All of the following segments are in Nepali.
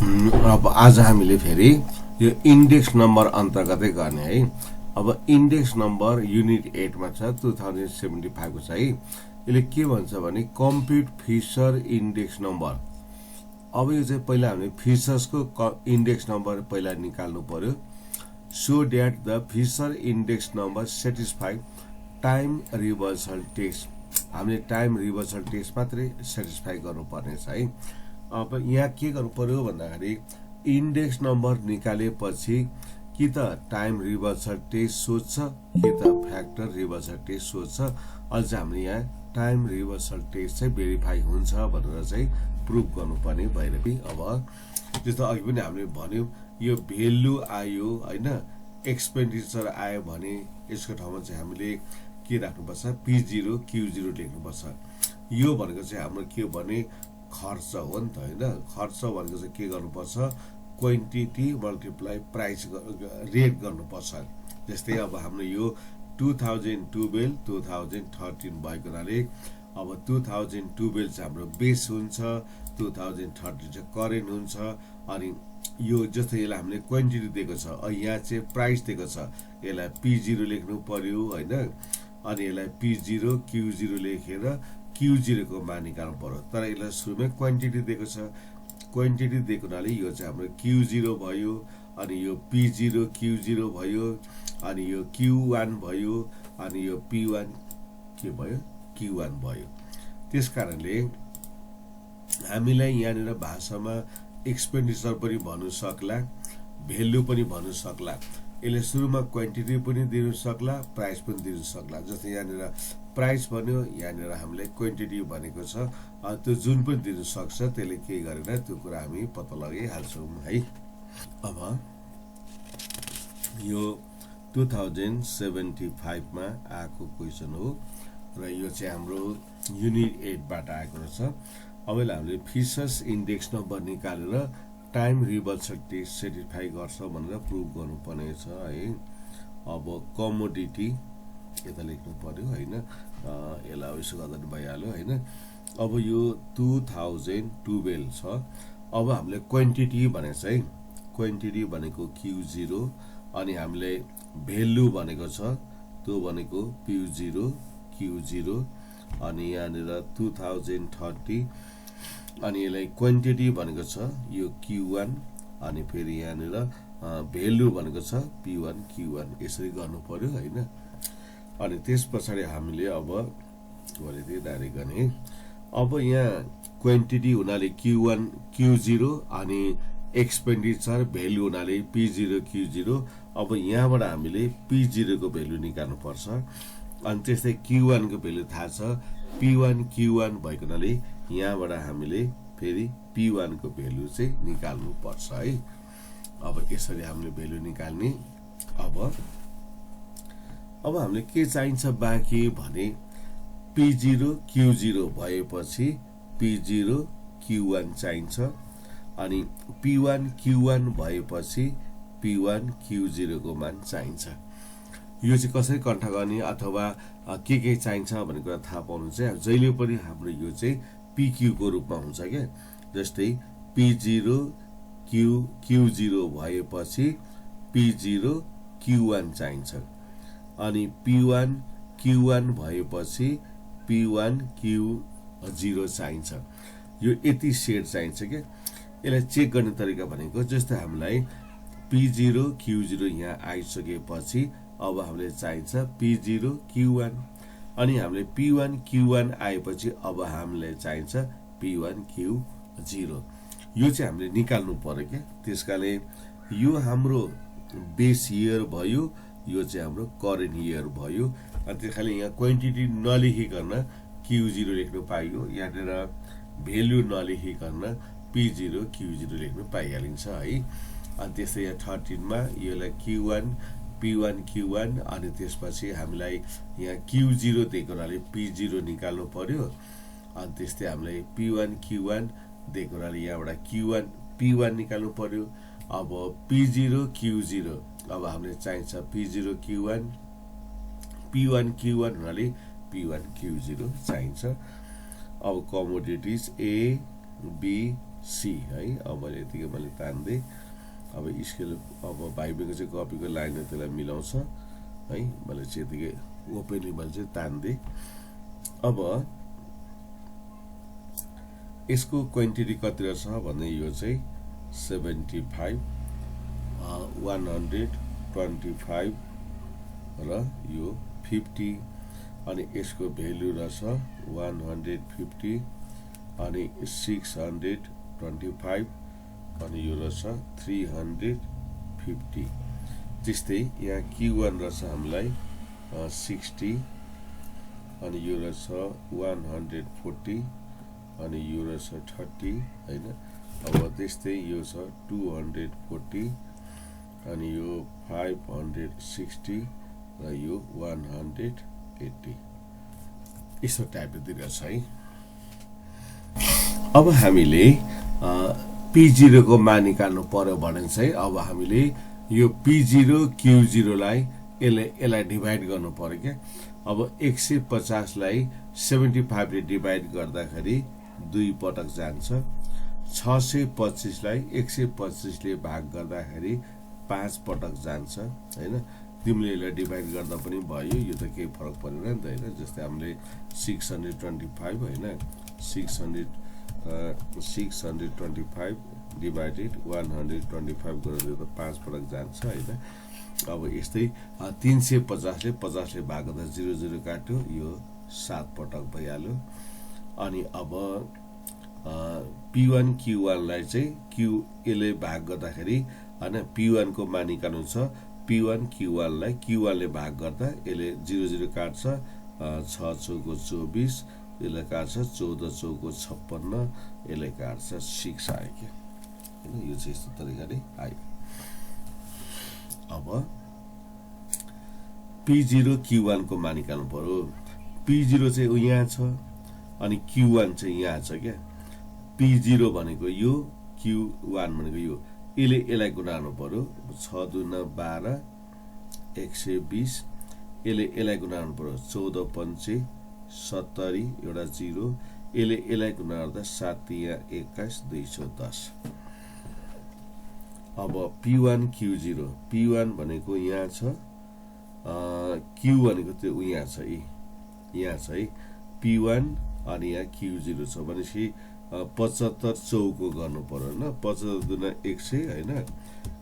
अब आज हामीले फेरि यो इन्डेक्स नम्बर अन्तर्गतै गर्ने है। अब इन्डेक्स नम्बर युनिट 8 मा छ 2075 को छ है। यसले के भन्छ भने कम्प्युट फिचर इन्डेक्स नम्बर। अब यो चाहिँ पहिला हामीले फिचर्सको इन्डेक्स नम्बर पहिला निकाल्नु पर्यो so that the Fisher index number satisfy time reversal test. हामीले टाइम रिभर्सल टेस्ट मात्रै सेटिस्फाई गर्नुपर्ने छ है। अब यहाँ के गर्नु पर्यो भन्दाखेरि इन्डेक्स नम्बर निकालेपछि कि त टाइम रिभर्सल टेस्ट सोध्छ कि त फ्याक्टर रिभर्सल टेस्ट सोध्छ। अझ हामीले यहाँ टाइम रिभर्सल टेस्ट चाहिँ भेरिफाई हुन्छ भनेर चाहिँ प्रुभ गर्नुपर्ने भइरहेको। अब जस्तो अघि पनि हामीले भन्यौं यो भेल्यु आयो हैन, एक्सपेन्डिचर आयो भने यसको ठाउँमा चाहिँ हामीले के राख्नुपर्छ P0 Q0 लेख्नुपर्छ। यो भनेको चाहिँ हाम्रो के भने खर्च हो नि त हैन। खर्च भनेको चाहिँ के गर्नुपर्छ क्वान्टिटी मल्टिप्लाई प्राइस रेट गर्नुपर्छ। जस्तै अब हाम्रो यो 2012 2013 भएको हुनाले अब 2012 चाहिँ हाम्रो बेस हुन्छ, 2013 चाहिँ करेन्ट हुन्छ। अनि यो जस्तै यसलाई हामीले क्वान्टिटी दिएको छ, यहाँ चाहिँ प्राइस दिएको छ, यसलाई P0 लेख्नु पर्यो हैन। अनि यसलाई P0 Q0 लेखेर Q0 को मान निकाल्नु पर्यो। तर यसलाई सुरुमै क्वान्टिटी दिएको छ, क्वान्टिटी दिएको हुनाले यो चाहिँ हाम्रो Q0 भयो। अनि यो P0 Q0 भयो, अनि यो Q1 भयो, अनि यो P1 के भयो Q1 भयो। त्यसकारणले हामीलाई यहाँनिर भाषामा एक्सपेन्डिचर पनि भन्नु सक्ला, भेल्यु पनि भन्नु सक्ला। यसले सुरुमा क्वान्टिटी पनि दिनु सक्ला, प्राइस पनि दिनु सक्ला। जस्तै यहाँनिर प्राइस भन्यो, यहाँनिर हामीले क्वान्टिटी भनेको छ, त्यो जुन पनि दिनु सक्छ। त्यसले के गरेर त्यो कुरा हामी पत्ता लगाइहाल्छौँ है। अब यो 2075 मा आएको क्वेसन हो र यो चाहिँ हाम्रो युनिट 8 बाट आएको रहेछ। अब यसलाई हामीले फिचर्स इन्डेक्स नम्बर निकालेर टाइम रिभर्सल टेस्ट सेटिस्फाई गर्छ भनेर प्रुभ गर्नुपर्ने छ है। अब कमोडिटी यता लेख्नु पर्यो हैन, यसलाई यसो गर्दा नि भइहाल्यो हैन। अब यो 2012 छ। अब हामीले क्वान्टिटी भनेको छ है, क्वान्टिटी भनेको Q0, अनि हामीले भेल्यु भनेको छ त्यो भनेको P0 Q0, अनि यहाँनिर 2030, अनि यसलाई क्वान्टिटी भनेको छ यो Q1, अनि फेरि यहाँनिर भेल्यु भनेको छ P1 Q1। यसरी गर्नु पर्यो हैन। अनि त्यस पछाडि हामीले अब गरेथे डाइरेक्ट गर्ने। अब यहाँ क्वान्टिटी हुनाले Q1 Q0 अनि एक्सपेन्डिचर भेल्यु हुनाले P0 Q0। अब यहाँबाट हामीले P0 को भेल्यु निकाल्नु पर्छ। अनि त्यस्तै Q1 को भेल्यु थाहा छ, P1 Q1 भएको हुनाले यहाँबाट हामीले फेरि P1 को भेल्यु चाहिँ निकाल्नु पर्छ है। अब यसरी हामीले भेल्यु निकाल्ने। अब हामीले के चाहिन्छ बाँकी भने P0 Q0 भएपछि P0 Q1 चाहिन्छ, अनि P1 Q1 भएपछि P1 Q0 को मान चाहिन्छ। यो चाहिँ कसरी कन्ठा गर्ने अथवा के चाहिन्छ भन्ने कुरा थाहा पाउनु चाहिँ जहिले पनि हाम्रो यो चाहिँ PQ को रूपमा हुन्छ के। जस्तै P0 Q0 भएपछि P0 Q1 चाहिन्छ, अनि P1 Q1 भएपछि P1 Q0 चाहिन्छ। यो यति सेट चाहिन्छ के। यसलाई चेक गर्ने तरिका भनेको जस्तै हामीलाई P0 Q0 यहाँ आइसकेपछि अब हामीले चाहिन्छ P0 Q1, अनि हामीले P1 Q1 आएपछि अब हामीलाई चाहिन्छ P1 Q0। यो चाहिँ हामीले निकाल्नु पर्यो के। त्यसकाले यो हाम्रो बेस इयर भयो, यो चाहिँ हाम्रो करेन्ट इयर भयो। अनि त्यसकाले यहाँ क्वान्टिटी नलेखिकन Q0 लेख्नु पाइयो, यहाँनिर भेल्यु नलेखिकन P0 Q0 लेख्नु पाइहालिन्छ है। अनि त्यस्तै यहाँ 13 मा यसलाई Q1 P1 Q1, अनि त्यसपछि हामीलाई यहाँ Q0 दिएको हुनाले P0 निकाल्नु पर्यो। अनि त्यस्तै हामीलाई P1 Q1 दिएको हुनाले यहाँबाट Q1 P1 निकाल्नु पर्यो। अब P0 Q0 अब हामीले चाहिन्छ P0 Q1 P1 Q1 हुनाले P1 Q0 चाहिन्छ। अब कमोडिटीज A B सी है। अब यतिकै मैले तान्दै अब स्केल अब भाइबेको चाहिँ कपीको लाइनले त्यसलाई मिलाउँछ है। मैले चाहिँ यतिकै ओपनली मैले चाहिँ तान्दै अब यसको क्वान्टिटी कति रहेछ भन्ने यो चाहिँ 75 125 र यो 50 अनि यसको भेल्यु रहेछ 150 अनि 625 अनि यो रहेछ 350। त्यस्तै यहाँ Q1 रहेछ हामीलाई 60 अनि यो रहेछ 140 अनि यो रहेछ 30 हैन। अब त्यस्तै यो छ 240 अनि यो 560 र यो 180 यस्तो टाइपले दिइरहेछ है। अब हामीले P0 को मान निकाल्नु पर्यो भने चाहिँ अब हामीले यो P0 Q0 लाई यसलाई डिभाइड गर्नु पर्यो के। अब 150 लाई 75 ले डिभाइड गर्दाखेरि 2 पटक जान्छ। 625 लाई 125 ले भाग गर्दाखेरि 5 पटक जान्छ हैन। तिमीले यसलाई डिभाइड गर्दा पनि भयो, यो त केही फरक परेन नि त हैन। जस्तै हामीले 625 हैन 625 डिभाइडेड 125 गरेर त 5 पटक जान्छ हैन। अब यस्तै 350 ले 50 ले भाग गर्दा 0 0 काट्यो, यो 7 पटक भइहाल्यो। अनि अब P1 Q1 लाई चाहिँ यसले भाग गर्दाखेरि हैन P1 को मान निकाल्नु छ। P1 Q1 लाई Q1 ले भाग गर्दा यसले 0 0 काट्छ, 6 चौको 24 यसले काट्छ, 14 चौको 56 यसले काट्छ 6 आयो के हैन। यो चाहिँ यस्तो तरिकाले आयो। अब P0 Q1 को मान निकाल्नु पर्यो। P0 चाहिँ यहाँ छ अनि Q1 चाहिँ यहाँ छ क्या। P0 भनेको यो, Q1 भनेको यो, यसलाई गुणाउनु पर्यो। 6 दुना 12 120 यसलाई गुणाउनु पर्यो। 14 पंचे 70 एउटा 0 यसलाई गुणाउँदा 7 तिया 21 210। अब P1 Q0 P1 भनेको यहाँ छ, Q भनेको त्यो यहाँ छ है P1 अनि यहाँ Q0 छ भनेपछि 75 चौको गर्नु पर्यो हैन। 75 दुना 100 हैन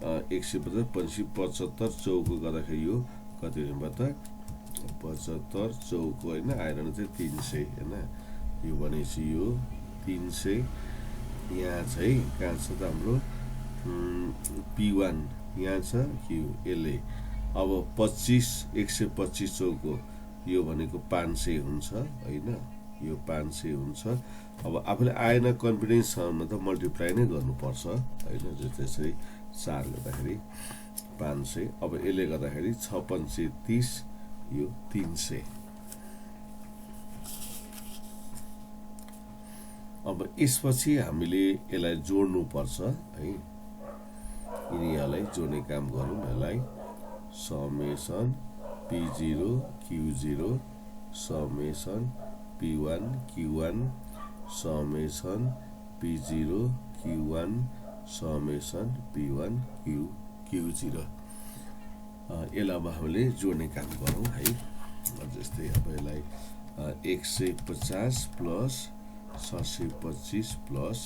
150 पछि 75 चौको गर्दाखेरि यो कति हुन्छ त 75 चौको हैन आइरन चाहिँ 300 हैन। यो भनेपछि यो 300 यहाँ छ है। कहाँ छ त हाम्रो P1 यहाँ छ Q यसले। अब 125 चौको यो भनेको 500 हुन्छ हैन, यो 500 हुन्छ। अब आफूले आएन कन्फिडेन्स छ भने त मल्टिप्लाई नै गर्नुपर्छ हैन। जस्तै 4 गर्दाखेरि 500। अब यसले गर्दाखेरि 6 पंचे 30 यो 300। अब यसपछि हामीले यसलाई जोड्नु पर्छ है। यिनीहरूलाई जोड्ने काम गरौँ। यसलाई summation P0 Q0 summation P1 Q1 summation P0 Q1 summation P1 Q0। यसलाई अब हामीले जोड्ने काम गरौँ है। जस्तै अब यसलाई 150 प्लस 625 प्लस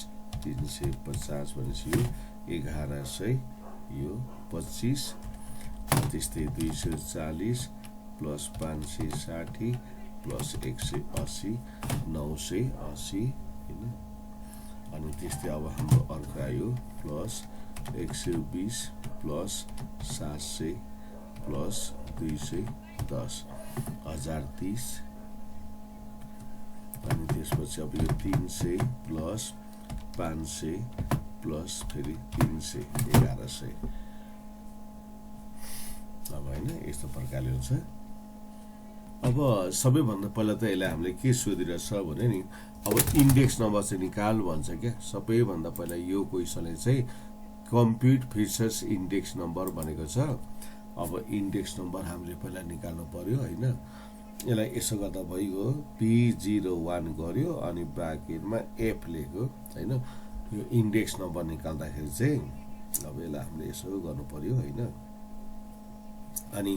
350 भनेपछि यो 1100 यो 25। त्यस्तै 240 प्लस 560 प्लस 180 980 हैन। अनि त्यस्तै अब हाम्रो अर्को आयो प्लस 120 प्लस 700 प्लस 210 1030। अनि त्यसपछि अब यो 300 प्लस 500 प्लस फेरि 300 1100। अब हैन यस्तो प्रकारले हुन्छ। अब सबैभन्दा पहिला त यसलाई हामीले के सोधिरहेछ भने नि अब इन्डेक्स नम्बर चाहिँ निकाल भन्छ क्या। सबैभन्दा पहिला यो क्वेशनले चाहिँ कम्प्युट फिचर्स इन्डेक्स नम्बर भनेको छ। अब इन्डेक्स नम्बर हामीले पहिला निकाल्नु पर्यो हैन। यसलाई यसो गर्दा भइगयो P01 गर्यो अनि ब्राकेटमा F लेख्यो हैन। यो इन्डेक्स नम्बर निकाल्दाखेरि चाहिँ अब यसलाई हामीले यसो गर्नु पर्यो हैन। अनि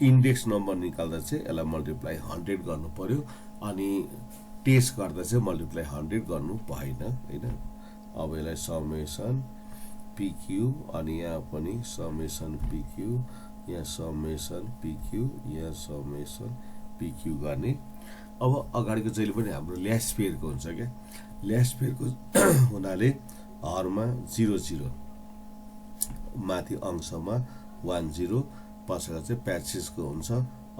इन्डेक्स नम्बर निकाल्दा चाहिँ यसलाई मल्टिप्लाई 100 गर्नु पर्यो अनि टेस्ट गर्दा चाहिँ मल्टिप्लाई 100 गर्नु भएन हैन। अब यसलाई समेसन पीक्यू अनि यहाँ पनि समेसन पीक्यू, यहाँ समेसन पीक्यू, यहाँ समेसन पीक्यू गर्ने। अब अगाडिको जहिले पनि हाम्रो ल्यास पेयरको हुन्छ क्या, ल्यास पेयरको हुनाले हरमा 0 0 माथि अंशमा 1 0 पछाडि चाहिँ प्याचिसको हुन्छ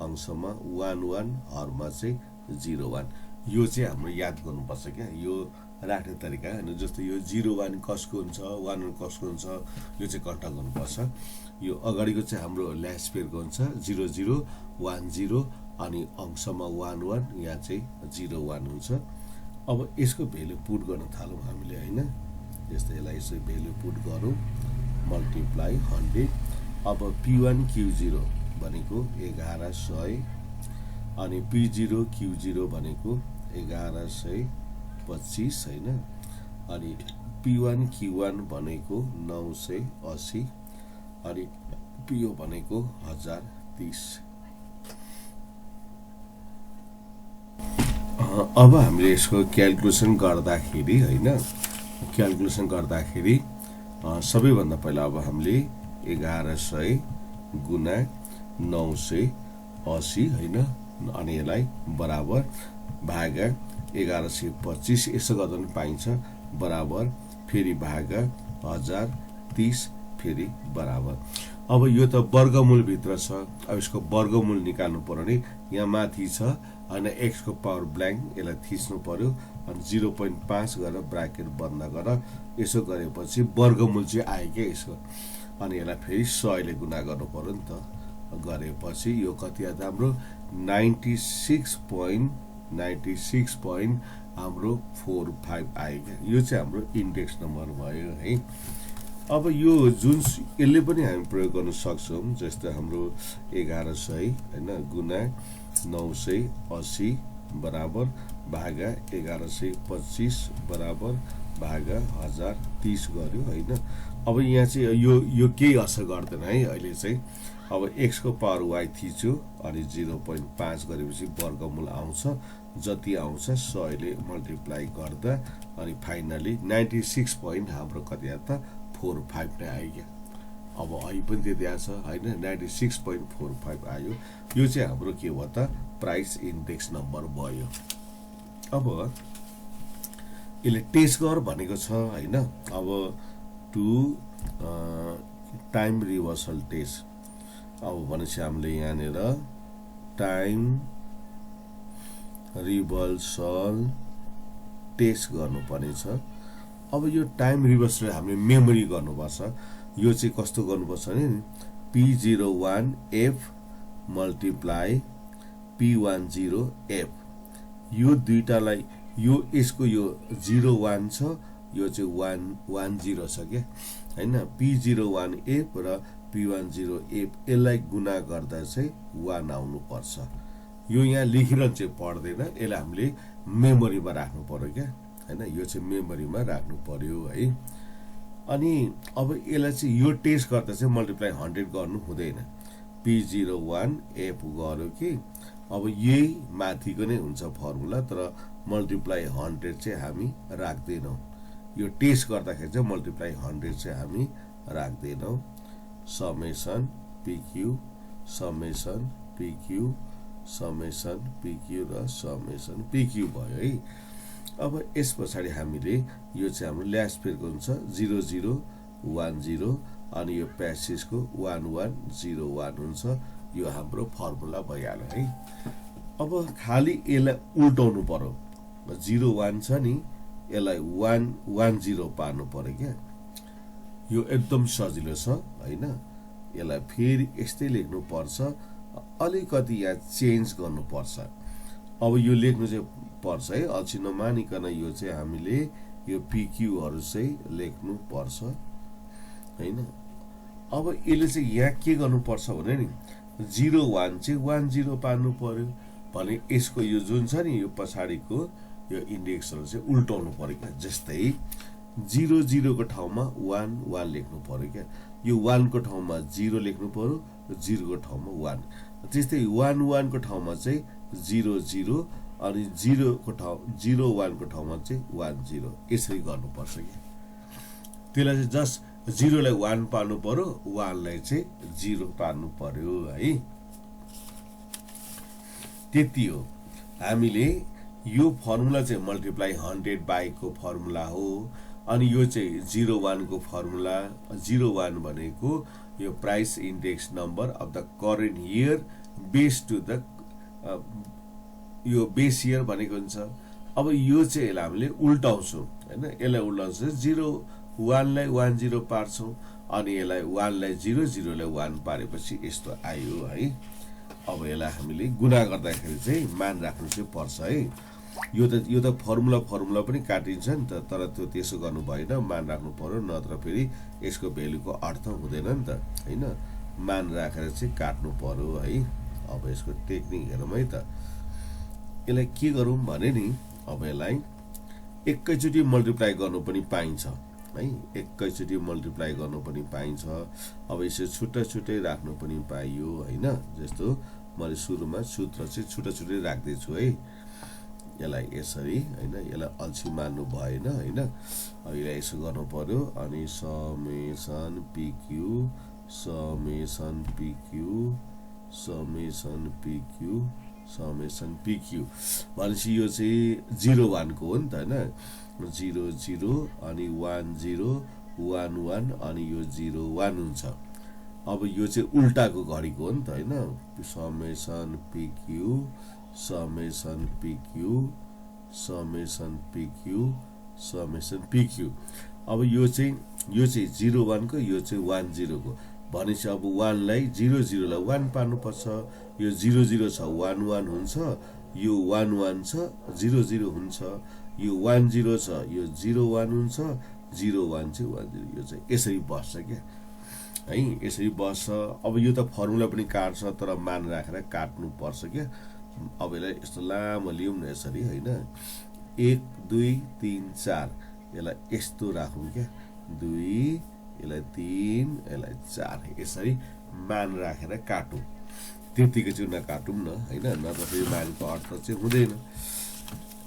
अंशमा 1 1 हरमा चाहिँ 0 1। यो चाहिँ हाम्रो याद गर्नुपर्छ क्या, यो राख्ने तरिका हैन। जस्तो यो 0 1 कसको हुन्छ, 1 1 कसको हुन्छ, यो चाहिँ कन्ट गर्नुपर्छ। यो अगाडिको चाहिँ हाम्रो ल्यास पेयरको हुन्छ 0 0 1 0 अनि अंशमा 1 1, यहाँ चाहिँ 0 1 हुन्छ। अब यसको भ्यालु पुट गर्न थालौँ हामीले हैन। जस्तै यसलाई यसो भ्यालु पुट गरौँ मल्टिप्लाई 100। अब P1 Q0 भनेको 1100 अनि P0 Q0 भनेको 1125 हैन। अनि P1 Q1 भनेको 980 अनि PO भनेको 1030। अब हामीले यसको क्याल्कुलेसन गर्दाखेरि हैन, क्याल्कुलेसन गर्दाखेरि सबैभन्दा पहिला अब हामीले 1100 गुना 980 हैन अनि यसलाई बराबर भागा 1125 यसो गर्दा पनि पाइन्छ बराबर फेरि भागा 1030 फेरि बराबर। अब यो त वर्गमूल भित्र छ। अब यसको वर्गमूल निकाल्नु पर्यो भने यहाँ माथि छ अनि x को पावर ब्ल्याङ्क यसलाई थिच्नु पर्यो अनि 0.5 गरेर ब्राकेट बन्द गरेर यसो गरेपछि वर्गमूल चाहिँ आयो क्या यसको। अनि यसलाई फेरि 100 ले गुणा गर्नु पर्यो नि त। गरेपछि यो कति आयो हाम्रो 96.96 हाम्रो 45 आयो क्या। यो चाहिँ हाम्रो इन्डेक्स नम्बर भयो है। अब यो जुन यसले पनि हामी प्रयोग गर्न सक्छौं। जस्तै हाम्रो 1100 हैन गुणा 980 बराबर भागा 1125 बराबर भागा 1030 गर्यो हैन। अब यहाँ चाहिँ यो केही असर गर्दैन है अहिले चाहिँ। अब x को पावर y थिच्यो अनि 0.5 गरेपछि वर्गमूल आउँछ, जति आउँछ 100 ले मल्टिप्लाई गर्दा अनि फाइनली 96 पोइन्ट हाम्रो कति आयो त 45 नै आयो क्या। अब अहिले पनि त्यति आछ हैन 96.45 आयो। यो चाहिँ हाम्रो के हो त प्राइस इन्डेक्स नम्बर भयो। अब यसले टेस्ट गर भनेको छ हैन। अब टु टाइम रिभर्सल टेस्ट अब भनेपछि हामीले यहाँनिर टाइम रिभर्सल टेस्ट गर्नुपर्ने छ। अब यो टाइम रिभर्सल हामीले मेमोरी गर्नुपर्छ। यो चाहिँ कस्तो गर्नुपर्छ भने P01F मल्टिप्लाई P10F यो दुईटालाई यो यसको यो 01 छ, यो चाहिँ 110 छ के हैन। P01F र P10F यसलाई गुणा गर्दा चाहिँ 1 आउनु पर्छ। यो यहाँ लेखेर चाहिँ पढ्दैन, यसलाई हामीले मेमोरीमा राख्नु पर्यो क्या हैन। यो चाहिँ मेमोरीमा राख्नु पर्यो है। अनि अब यसलाई चाहिँ यो टेस्ट गर्दा चाहिँ मल्टिप्लाई 100 गर्नु हुँदैन। P01F गर्यो कि अब यही माथिको नै हुन्छ फर्मुला, तर मल्टिप्लाई 100 चाहिँ हामी राख्दैनौं। यो टेस्ट गर्दाखेरि चाहिँ मल्टिप्लाई 100 चाहिँ हामी राख्दैनौं। Summation PQ summation PQ summation PQ र समेसन PQ भयो है। अब यस पछाडि हामीले यो चाहिँ हाम्रो ल्यास पेयरको हुन्छ 0 0 1 0 अनि यो प्यासिसको 1 1 0 1 हुन्छ। यो हाम्रो फर्मुला भइहाल्यो है। अब खाली यसलाई उल्टाउनु पर्यो। 0 1 छ नि, यसलाई 1 1 0 पार्नु पर्यो क्या। यो एकदम सजिलो छ हैन। यसलाई फेरि यस्तै लेख्नु पर्छ, अलिकति यहाँ चेन्ज गर्नु पर्छ। अब यो लेख्नु चाहिँ पर्छ है, अल्छी नमानिकन यो चाहिँ हामीले यो PQ हरु चाहिँ लेख्नु पर्छ हैन। अब यसले चाहिँ यहाँ के गर्नु पर्छ भने नि 0 1 चाहिँ 1 0 पार्नु पर्यो भने यसको यो जुन छ नि यो पछाडीको यो इन्डेक्सहरु चाहिँ उल्टाउनु पर्यो क्या। जस्तै 00 को ठाउँमा 1 लेख्नु पर्यो क्या। यो 1 को ठाउँमा 0 लेख्नु पर्यो, 0 को ठाउँमा 1। त्यस्तै 11 को ठाउँमा चाहिँ 00 अनि 01 को ठाउँमा चाहिँ 10। यसरी गर्नुपर्छ क्या। त्यसलाई चाहिँ जस्ट 0 लाई 1 पार्नु पर्यो, 1 लाई चाहिँ 0 पार्नु पर्यो है। त्यति हो। हामीले यो फर्मुला चाहिँ मल्टिप्लाई 100 बाई को फर्मुला हो। अनि यो चाहिँ 01 को फर्मुला। 01 भनेको यो price index number of the current year base to the यो बेस इयर भनेको हुन्छ। अब यो चाहिँ यसलाई हामीले उल्टाउँछौँ हैन। यसलाई उल्टाउँछौँ 01 लाई 10 पार्छौँ अनि यसलाई 1 लाई 0, 0 लाई 1 पारेपछि यस्तो आयो है। अब यसलाई हामीले गुणा गर्दाखेरि चाहिँ मान राख्नु चाहिँ पर्छ है। यो त फर्मुला पनि काटिन्छ नि त, तर त्यो त्यसो गर्नु भएन, मान राख्नु पर्यो, नत्र फेरि यसको भ्यालुको अर्थ हुँदैन नि त हैन। मान राखेर चाहिँ काट्नु पर्यो है। अब यसको टेक्निक हेरौँ है त। यसलाई के गरौँ भने नि, अब यसलाई एकैचोटि मल्टिप्लाई गर्नु पनि पाइन्छ है। एकैचोटि मल्टिप्लाई गर्नु पनि पाइन्छ। अब यसो छुट्टा छुट्टै राख्नु पनि पाइयो हैन। जस्तो मैले सुरुमा सूत्र चाहिँ छुट्टा छुट्टै राख्दैछु है। यसलाई यसरी हैन, यसलाई अल्छी मान्नु भएन हैन। अब यसलाई यसो गर्नु पर्यो अनि summation PQ summation PQ summation PQ summation PQ भनेपछि यो चाहिँ 01 को हो नि त हैन। 00 अनि 10 11 अनि यो 01 हुन्छ। अब यो चाहिँ उल्टाको घडीको हो नि त हैन। Summation PQ summation PQ summation PQ summation PQ. अब यो चाहिँ 01 को, यो चाहिँ 10 को भनेपछि अब 1 लाई 00 लाई 1 पार्नुपर्छ। यो 00 छ 11 हुन्छ, यो 11 छ 00 हुन्छ, यो 10 छ यो 01 हुन्छ, 01 चाहिँ 10। यो चाहिँ यसरी बस्छ क्या है। यसरी बस्छ। अब यो त फर्मुला पनि काट्छ, तर मान राखेर काट्नु पर्छ क्या। अब यसलाई यस्तो लामो लिउँ न यसरी हैन। 1 2 3 4 यसलाई यस्तो राखौँ क्या। 2 यसलाई 3 यसलाई 4 यसरी मान राखेर काटौँ। त्यतिकै चाहिँ नकाटौँ न हैन, नत्र फेरि मानको अर्थ चाहिँ हुँदैन।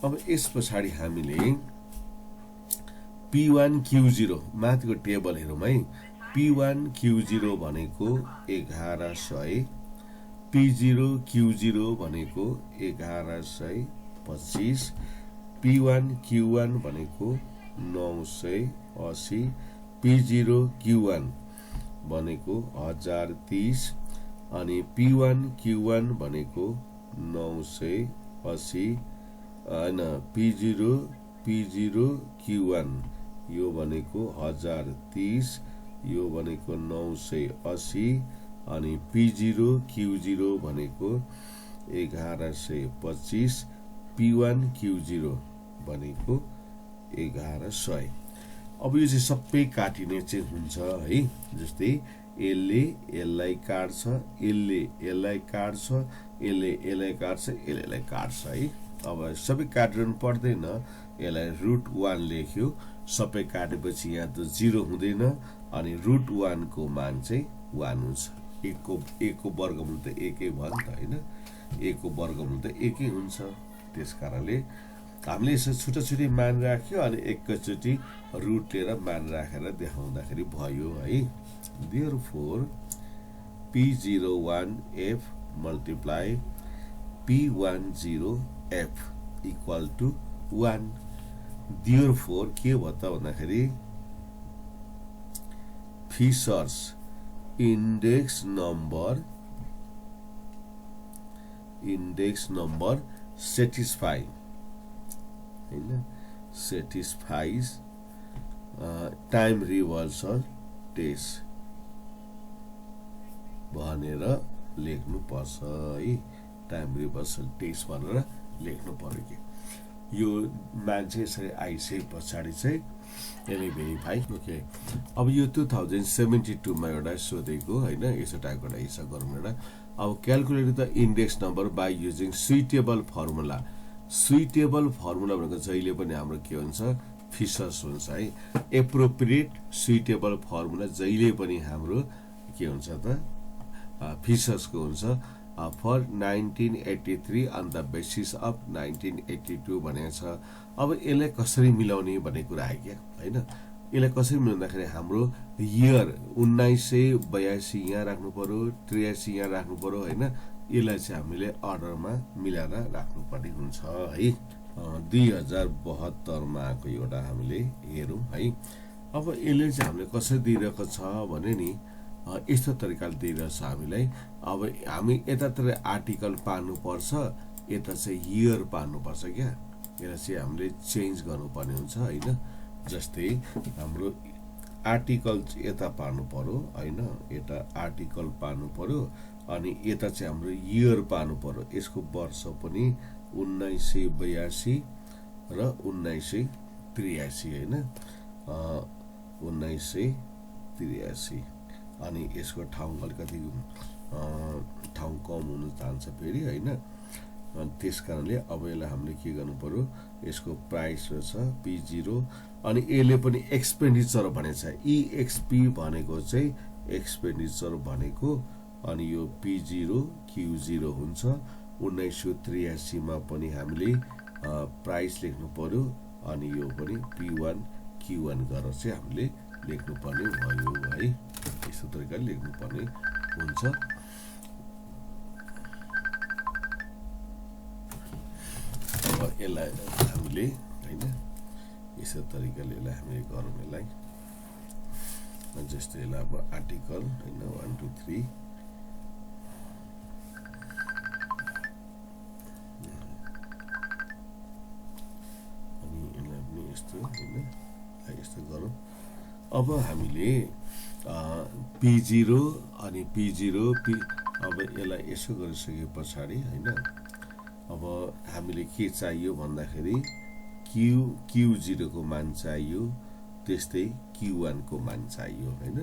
अब यस पछाडि हामीले P1 Q0 माथिको टेबल हेरौँ है। P1 Q0 भनेको 1100, P0 Q0 भनेको 1125, P1 Q1 भनेको 980, P0 Q1 भनेको 1030 अनि P1 Q1 भनेको 980 हैन। P0 Q1 यो भनेको 1030, यो भनेको 980 अनि P0 Q0 भनेको 1125, P1 Q0 भनेको 1100। अब यो चाहिँ सबै काटिने चाहिँ हुन्छ है। जस्तै यसले यसलाई काट्छ, यसले यसलाई काट्छ, यसले यसलाई काट्छ, यसले यसलाई काट्छ है। अब सबै काटिरहनु पर्दैन। यसलाई √1 लेख्यो, सबै काटेपछि यहाँ त 0 हुँदैन अनि √1 को मान चाहिँ 1 हुन्छ। 1 को वर्गमूल त 1 भयो नि त हैन। 1 को वर्गमूल त 1 हुन्छ। त्यसकारणले हामीले यसो छुट्टा छुट्टै मान राख्यो अनि एकैचोटि रुट लिएर मान राखेर देखाउँदाखेरि भयो है। Therefore P01F multiply P10F equal to 1. Therefore के भयो त भन्दाखेरि Fisher's index number satisfies time reversal test भनेर लेख्नु पर्छ है। टाइम रिभर्सल टेस्ट भनेर लेख्नु पर्यो कि यो मान्छे यसरी आइसके पछाडि चाहिँ यसले भेरिफाई। ओके, अब यो 2072 मा एउटा सोधेको हैन, यसो टाइपको एउटा हिसाब गरौँ एउटा। अब calculate the index number by using suitable formula. Suitable formula भनेको जहिले पनि हाम्रो के हुन्छ, फिचर्स हुन्छ है। एप्रोप्रिएट सुइटेबल फर्मुला जहिले पनि हाम्रो के हुन्छ त फिचर्सको हुन्छ for 1983 on the basis of 1982 भनेको छ। अब यसलाई कसरी मिलाउने भन्ने कुरा आयो क्या होइन। यसलाई कसरी मिलाउँदाखेरि हाम्रो इयर 1982 यहाँ राख्नु पर्यो, 83 यहाँ राख्नु पर्यो होइन। यसलाई चाहिँ हामीले अर्डरमा मिलाएर राख्नुपर्ने हुन्छ है। 2072 मा आएको एउटा हामीले हेरौँ है। अब यसले चाहिँ हामीले कसरी दिइरहेको छ भने नि यस्तो तरिकाले दिइरहेछ हामीलाई। अब हामी यतातिर आर्टिकल पार्नुपर्छ, यता चाहिँ इयर पार्नुपर्छ क्या। यसलाई चाहिँ हामीले चेन्ज गर्नुपर्ने हुन्छ होइन। जस्तै हाम्रो आर्टिकल यता पार्नु पर्यो होइन, यता आर्टिकल पार्नु पर्यो अनि यता चाहिँ हाम्रो इयर पार्नु पर्यो। यसको वर्ष पनि 1982 र 1983 होइन, 1983 अनि यसको ठाउँ अलिकति ठाउँ कम हुन जान्छ फेरि होइन। त्यस कारणले अब यसलाई हामीले के गर्नु पर्यो, यसको प्राइस रहेछ P0 अनि यसले पनि एक्सपेन्डिचर भनेको छ। EXP भनेको चाहिँ एक्सपेन्डिचर भनेको अनि यो P0 Q0 हुन्छ। 1983 मा पनि हामीले प्राइस लेख्नु पर्यो अनि यो पनि P1 Q1 गरेर चाहिँ हामीले लेख्नुपर्ने भयो है। यस्तो तरिकाले लेख्नुपर्ने हुन्छ। अब यसलाई हामीले होइन यस्तो तरिकाले यसलाई हामीले गरौँ। यसलाई जस्तै यसलाई अब आर्टिकल होइन 1 2 3 अनि यसलाई पनि यस्तो होइन यस्तो गरौँ। अब हामीले P0 अनि P0 अब यसलाई यसो गरिसके पछाडि होइन अब हामीले के चाहियो भन्दाखेरि Q0 को मान चाहियो, त्यस्तै Q1 को मान चाहियो होइन।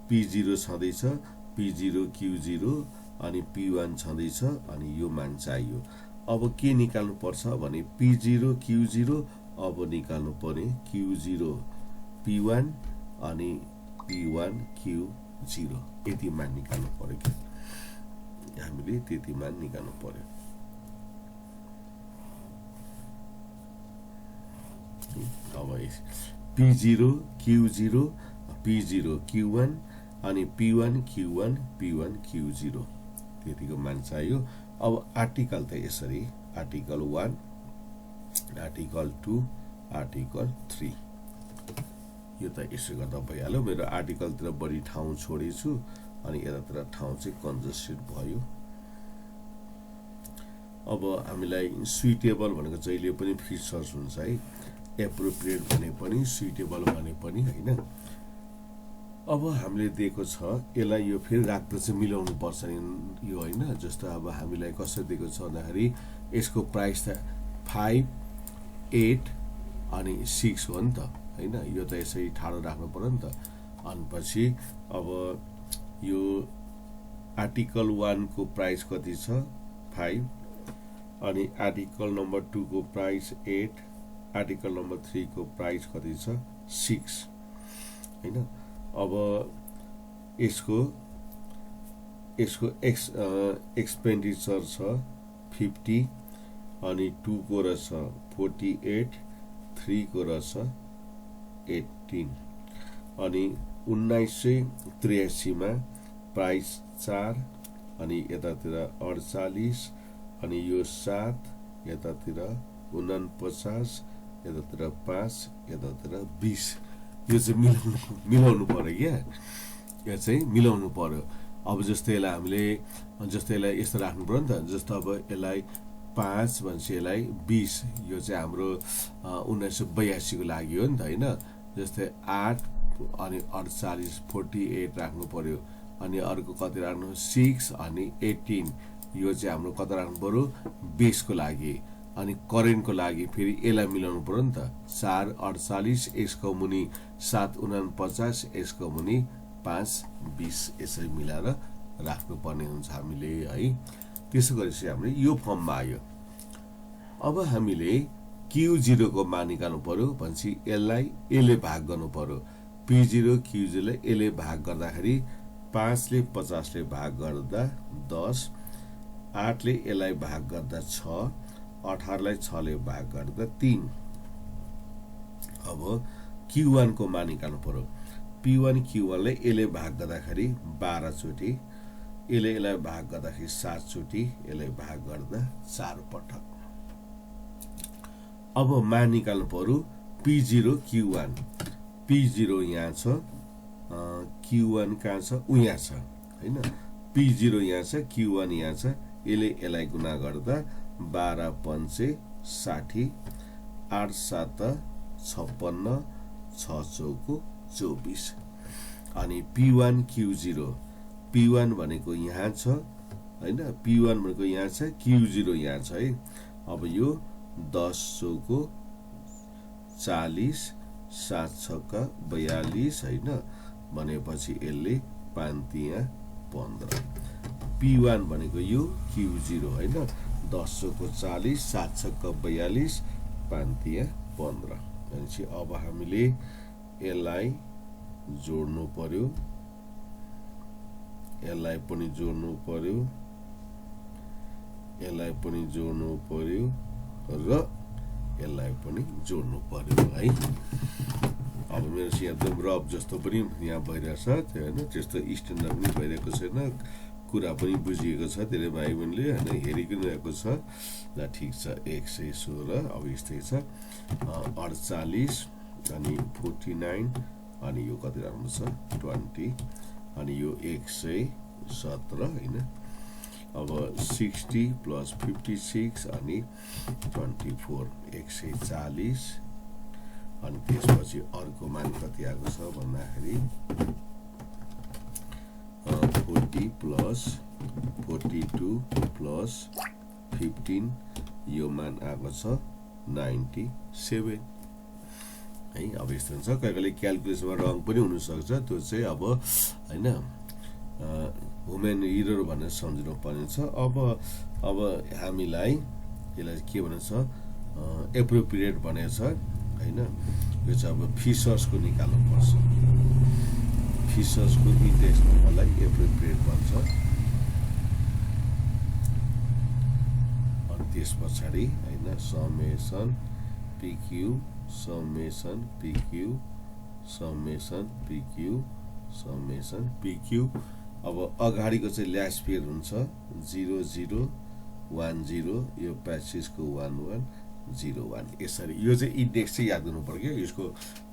P0 छँदैछ, P0 Q0 अनि P1 छँदैछ अनि यो मान चाहियो। अब के निकाल्नु पर्छ भने P0 Q0 अब निकाल्नु पर्ने Q0 P1 अनि P1 Q0 यति मान निकाल्नु पर्यो कि हामीले त्यति मान निकाल्नु पर्यो। अब P0 Q0 P0 Q1 अनि P1 Q1 P1 Q0 त्यतिको मान चाहियो। अब आर्टिकल त यसरी आर्टिकल 1 आर्टिकल 2 आर्टिकल 3 यो त यसो गर्दा भइहाल्यो। मेरो आर्टिकलतिर बढी ठाउँ छोडेछु अनि यतातिर ठाउँ चाहिँ कन्जस्टेड भयो। अब हामीलाई सुइटेबल भनेको जहिले पनि फिचर्स हुन्छ है। एप्रोप्रिएट भने पनि सुइटेबल भने पनि होइन। अब हामीले दिएको छ यसलाई यो फेरि राख्दा चाहिँ मिलाउनु पर्छ यो होइन। जस्तो अब हामीलाई कसरी दिएको छ भन्दाखेरि यसको प्राइस त 5 8 अनि 6 हो नि त होइन। यो त यसरी ठाडो राख्नु पर्यो नि त। अनि पछि अब यो आर्टिकल 1 को प्राइस कति छ 5 अनि आर्टिकल नम्बर 2 को प्राइस 8 आर्टिकल नम्बर 3 को प्राइस कति छ 6 हैन। अब यसको एक्सपेन्डिचर छ 50 अनि 2 को रहेछ 48 3 को रहेछ 18 अनि 1983 मा प्राइस 4 अनि यतातिर 48 अनि यो 7 यतातिर 49 यतातिर 5 यतातिर 20 यो चाहिँ मिलाउनु पर्यो क्या। यो चाहिँ मिलाउनु पर्यो। अब जस्तै यसलाई हामीले जस्तै यसलाई यस्तो राख्नु पर्यो नि त। जस्तो अब यसलाई 5 भनेपछि यसलाई 20 यो चाहिँ हाम्रो 1982 को लागि हो नि त हैन। जस्तै 8 अनि 48 48 राख्नु पर्यो अनि अर्को कति राख्नु 6 अनि 18 यो चाहिँ हाम्रो कति राख्नु पर्यो 20 को लागि। अनि करेन्टको लागि फेरि यसलाई मिलाउनु पर्यो नि त। 4 48 यसको मुनि 7 49 यसको मुनि 5 20 यसरी मिलाएर राख्नु पर्ने हुन्छ हामीले है। त्यसो गरेपछि हामीले यो फर्ममा आयो। अब हामीले Q0 को मान निकाल्नु पर्यो भनेपछि यसलाई यसले भाग गर्नु पर्यो P0 Q0 ले यसले भाग गर्दाखेरि 5 ले 50 ले भाग गर्दा 10 8 ले यसलाई भाग गर्दा 6 18 लाई 6 ले भाग गर्दा 3 अब Q1 को मान निकाल्नु पर्यो P1 Q1 ले यसले भाग गर्दाखेरि 12 चोटी यसले यसलाई भाग गर्दाखेरि 7 चोटी यसले भाग गर्दा 4 पटक अब मान निकाल्नु पर्यो P0 Q1 P0 यहाँ छ Q1 कहाँ छ उ यहाँ छ हैन P0 यहाँ छ Q1 यहाँ छ यसले यसलाई गुणा गर्दा 12 पंचे 60 8 7 56 6 चौको 24 अनि P1 Q0 P1 भनेको यहाँ छ हैन P1 भनेको यहाँ छ Q0 यहाँ छ है अब यो 10 चौको 40 7 छक्का 42 हैन भनेपछि यसले 5 तिया 15 P1 भनेको यो Q0 हैन 10 चौको 40 7 छक्का 42 5 तिया 15 भनेपछि अब हामीले यसलाई जोड्नु पर्यो यसलाई पनि जोड्नु पर्यो यसलाई पनि जोड्नु पर्यो र यसलाई पनि जोड्नु पर्यो है अब मेरो चाहिँ एकदम रफ जस्तो पनि यहाँ भइरहेछ त्यो हैन त्यस्तो स्ट्यान्डर्ड पनि भइरहेको छैन कुरा पनि बुझिएको छ धेरै भाइ बहिनीले हैन हेरिकन रहेको छ ल ठीक छ 116 अब यस्तै छ 48 अनि 49 अनि यो कति राम्रो छ 20 अनि यो 117 हैन अब 60 plus 56 अनि 24 140 अनि त्यसपछि अर्को मान कति आएको छ भन्दाखेरि 40 plus 42 plus 15 यो मान आएको छ 97 है अब यस्तो हुन्छ कहिलेकहिले क्याल्कुलेसनमा रङ पनि हुन सक्छ त्यो चाहिँ अब हैन ह्युमन एरर भनेर सम्झिनु पर्ने छ अब हामीलाई यसलाई के भन्छ एप्रोप्रिएट भनेको छ हैन यो चाहिँ अब फिशर्सको निकाल्नु पर्छ फिशर्सको इन्डेक्स नम्बरलाई एप्रोप्रिएट भन्छ अनि त्यसपछि हैन summation PQ summation PQ summation PQ summation PQ अब अगाडिको चाहिँ ल्यास पेयर हुन्छ 0 0 1 0 यो प्यासिसको 1 1 0 1 यसरी यो चाहिँ इन्डेक्स चाहिँ याद गर्नु पर्यो के यसको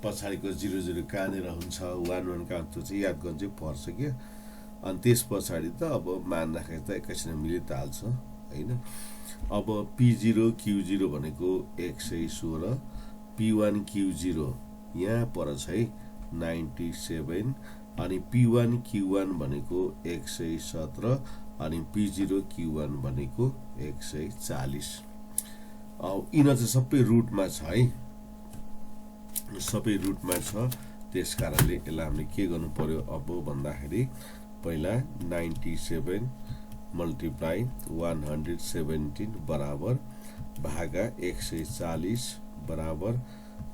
पछाडीको 0 0 कहाँनेर हुन्छ 1 1 कहाँ त्यो चाहिँ याद गर्न चाहिँ पर्छ के अनि त्यसपछि त अब मान राखेर त एकैछिन मिलि त हाल्छ हैन अब P0 Q0 भनेको 116 P1 Q0 यहाँ पर छ है 97 अनि P1 Q1 भनेको 117 अनि P0 Q1 भनेको 140 अब यिनीहरु चाहिँ सबै रुटमा छ है सबै रुटमा छ त्यसकारणले यसलाई हामीले के गर्नु पर्यो अब भन्दाखेरि पहिला 97 मल्टिप्लाई 117 बराबर भागा 140 बराबर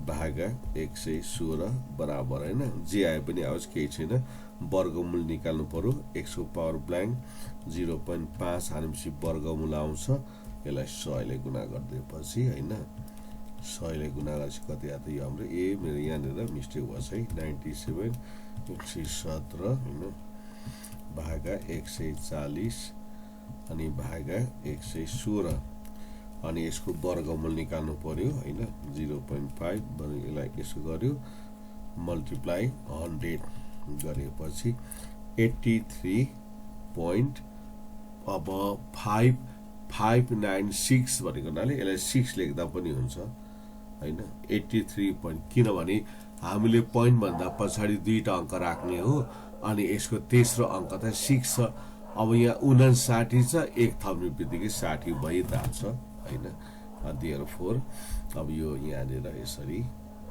भागा 116 बराबर हैन जे आए पनि आवश्यक केही छैन वर्गमूल निकाल्नु पर्यो 100 पावर ब्ल्याङ्क 0.5 हालेपछि वर्गमूल आउँछ यसलाई 100 ले गुणा गर्दिएपछि हैन 100 ले गुणा गरेपछि कति आयो त यो हाम्रो मेरो यहाँनिर मिस्टेक भएछ है 97 117 हैन भागा 140 अनि भागा 116 अनि यसको वर्गमूल निकाल्नु पर्यो हैन 0.5 भने यसलाई यसो गर्यो मल्टिप्लाई 100 गरेपछि 83 point अब 596 भनेको हुनाले यसलाई 6 लेख्दा पनि हुन्छ हैन 83 point किनभने हामीले पोइन्ट भन्दा पछाडी दुईटा अंक राख्ने हो अनि यसको तेस्रो अंक त 6 छ अब यहाँ 59 छ एक थप्ने बित्तिकै 60 भइहाल्छ हैन therefore अब यो यहाँनिर यसरी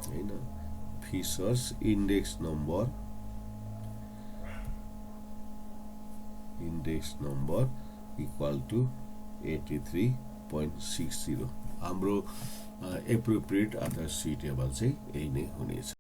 हैन Fisher's index number equal to 83.60 हाम्रो एप्रोप्रिएट अथवा सुइटेबल चाहिँ यही नै हुनेछ।